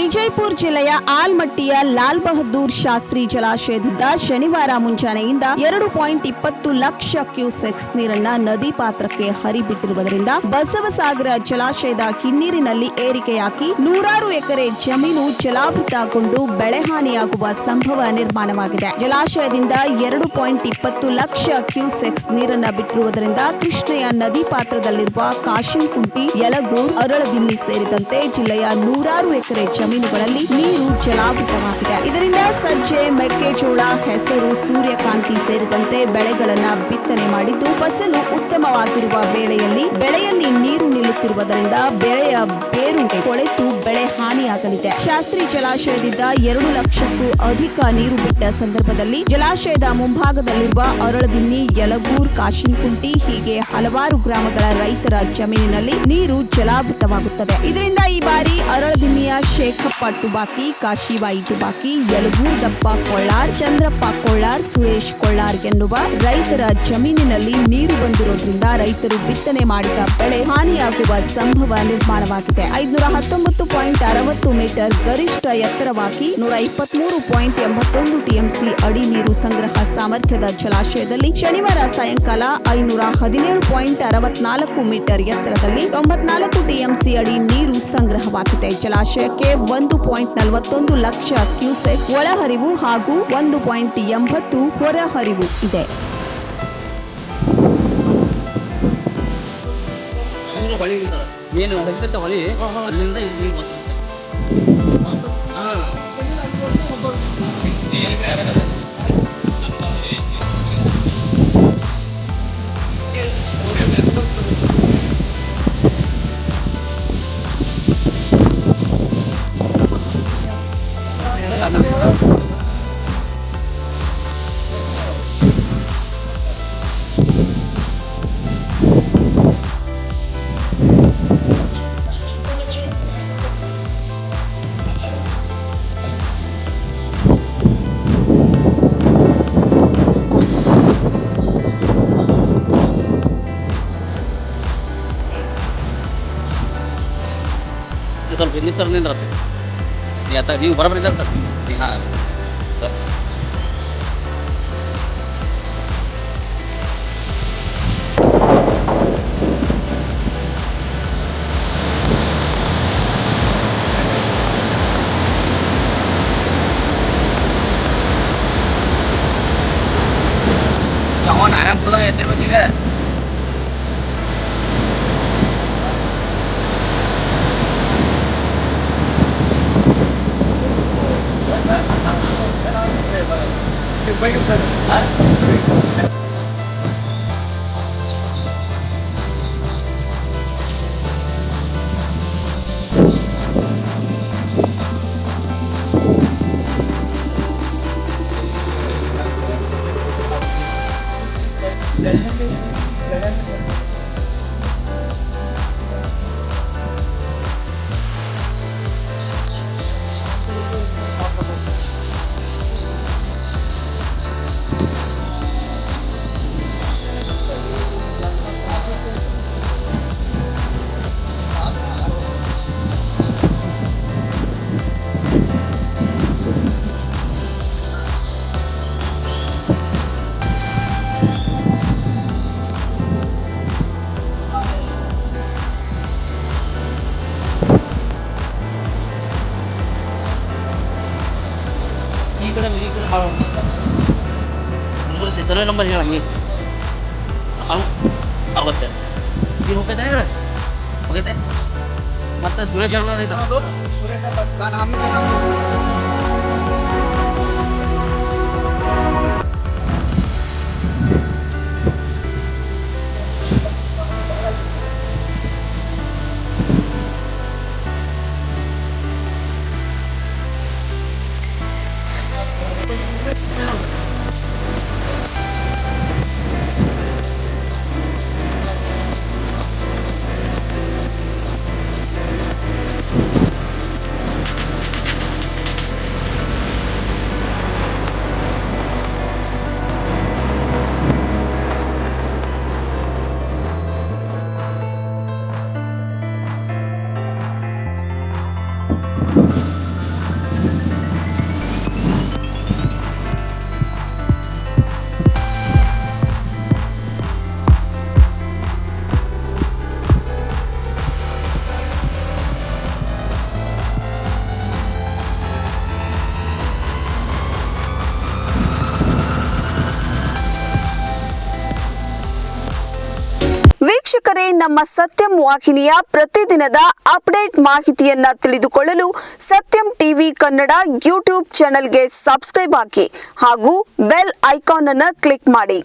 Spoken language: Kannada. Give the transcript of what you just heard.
ವಿಜಯಪುರ ಜಿಲ್ಲೆಯ ಆಲ್ಮಟ್ಟಿಯ ಲಾಲ್ ಬಹದ್ದೂರ್ ಶಾಸ್ತ್ರಿ ಜಲಾಶಯದಿಂದ ಶನಿವಾರ ಮುಂಜಾನೆಯಿಂದ 2.20 ಲಕ್ಷ ಕ್ಯೂಸೆಕ್ಸ್ ನೀರನ್ನ ನದಿ ಪಾತ್ರಕ್ಕೆ ಹರಿಬಿಟ್ಟಿರುವುದರಿಂದ ಬಸವಸಾಗರ ಜಲಾಶಯದ ಹಿನ್ನೀರಿನಲ್ಲಿ ಏರಿಕೆಯಾಗಿ ನೂರಾರು ಎಕರೆ ಜಮೀನು ಜಲಾವೃತಗೊಂಡು ಬೆಳೆ ಹಾನಿಯಾಗುವ ಸಂಭವ ನಿರ್ಮಾಣವಾಗಿದೆ. ಜಲಾಶಯದಿಂದ 2.20 ಲಕ್ಷ ಕ್ಯೂಸೆಕ್ಸ್ ನೀರನ್ನ ಬಿಟ್ಟಿರುವುದರಿಂದ ಕೃಷ್ಣೆಯ ನದಿ ಪಾತ್ರದಲ್ಲಿರುವ ಕಾಶಿಂಕುಂಟಿ, ಯಲಗೂರ್, ಅರಳದಿನ್ನಿ ಸೇರಿದಂತೆ ಜಿಲ್ಲೆಯ ನೂರಾರು ಎಕರೆ ಜಮೀನುಗಳಲ್ಲಿ ನೀರು ಜಲಾವೃತವಾಗಿದೆ. ಇದರಿಂದ ಸಜ್ಜೆ, ಮೆಕ್ಕೆಜೋಳ, ಹೆಸರು, ಸೂರ್ಯಕಾಂತಿ ಸೇರಿದಂತೆ ಬೆಳೆಗಳನ್ನ ಬಿತ್ತನೆ ಮಾಡಿದ್ದು ಫಸಲು ಉತ್ತಮವಾಗಿರುವ ವೇಳೆಯಲ್ಲಿ ಬೆಳೆಯಲ್ಲಿ ನೀರು ನಿಲ್ಲುತ್ತಿರುವುದರಿಂದ ಬೆಳೆಯ ಬೇರು ಕೊಳೆತು ಬೆಳೆ ಹಾನಿಯಾಗಲಿದೆ. ಶಾಸ್ತ್ರಿ ಜಲಾಶಯದಿಂದ 2 ಲಕ್ಷಕ್ಕೂ ಅಧಿಕ ನೀರು ಬಿಟ್ಟ ಸಂದರ್ಭದಲ್ಲಿ ಜಲಾಶಯದ ಮುಂಭಾಗದಲ್ಲಿರುವ ಅರಳದಿನ್ನಿ, ಯಲಗೂರ್, ಕಾಶಿಂಕುಂಟಿ ಹೀಗೆ ಹಲವಾರು ಗ್ರಾಮಗಳ ರೈತರ ಜಮೀನಿನಲ್ಲಿ ನೀರು ಜಲಾವೃತವಾಗುತ್ತದೆ. ಇದರಿಂದ ಈ ಬಾರಿ ಅರಳದಿನ್ನಿಯ ಶೇಖಪ್ಪ ಟುಬಾಕಿ, ಕಾಶಿಬಾಯಿ ಟುಬಾಕಿ, ಯಲಗೂರ್ ದಪ್ಪ ಕೊಳ್ಳಾರ್, ಚಂದ್ರಪ್ಪ ಕೊಳ್ಳಾರ್, ಸುರೇಶ್ ಕೊಳ್ಳಾರ್ ಎನ್ನುವ ರೈತರ ಜಮೀನಿನಲ್ಲಿ ನೀರು ಬಂದಿರೋದ್ರಿಂದ ರೈತರು ಬಿತ್ತನೆ ಮಾಡಿದ ಬೆಳೆ ಹಾನಿಯಾಗುವ ಸಂಭವ ನಿರ್ಮಾಣವಾಗಿದೆ. 519.60 ಮೀಟರ್ ಗರಿಷ್ಠ ಎತ್ತರವಾಗಿ 123.81 ಟಿಎಂಸಿ ಅಡಿ ನೀರು ಸಂಗ್ರಹ ಸಾಮರ್ಥ್ಯದ ಜಲಾಶಯದಲ್ಲಿ ಶನಿವಾರ ಸಾಯಂಕಾಲ 517.64 ಮೀಟರ್ ಎತ್ತರದಲ್ಲಿ 94 ಟಿಎಂಸಿ ಅಡಿ ನೀರು ಸಂಗ್ರಹವಾಗಿದೆ. ಜಲಾಶಯಕ್ಕೆ 1.41 ಲಕ್ಷ ಕ್ಯೂಸೆಕ್ ಒಳಹರಿವು ಹಾಗೂ 1.80 ಹೊರಹರಿವು ಇದೆ. ಏನು ಹೊಳಿ ಅಲ್ಲಿಂದ ಇಲ್ಲಿ ಸ್ವಲ್ಪ ಇಲ್ಲಿ ಸರ್ ನಿಂದ್ರತ್ತೆ ನೀವು ಬರೋಬ್ಬರಿ ಇದ್ದಾರೆ ಸರ್. ಹಾಂ ಸರ್ ಅವನು ಆರಾಮ ಎತ್ತಿರ್ಬೇಕೀಗ. ಸರ್ವೆ ನಂಬರ್ ಹೇಳಂಗೆ ಆಗುತ್ತೆ. ಈಗ ಹೋಗೈತೆ ಹೋಗೈತೆ ಮತ್ತೆ ಸುರೇಶ್ ವೀಕ್ಷಕರೇ, ನಮ್ಮ ಸತ್ಯಂ ವಾಹಿನಿಯ ಪ್ರತಿದಿನದ ಅಪ್ಡೇಟ್ ಮಾಹಿತಿಯನ್ನ ತಿಳಿದುಕೊಳ್ಳಲು ಸತ್ಯಂ ಟಿವಿ ಕನ್ನಡ ಯೂಟ್ಯೂಬ್ ಚಾನೆಲ್ಗೆ ಸಬ್ಸ್ಕ್ರೈಬ್ ಹಾಕಿ ಹಾಗೂ ಬೆಲ್ ಐಕಾನ್ ಅನ್ನು ಕ್ಲಿಕ್ ಮಾಡಿ.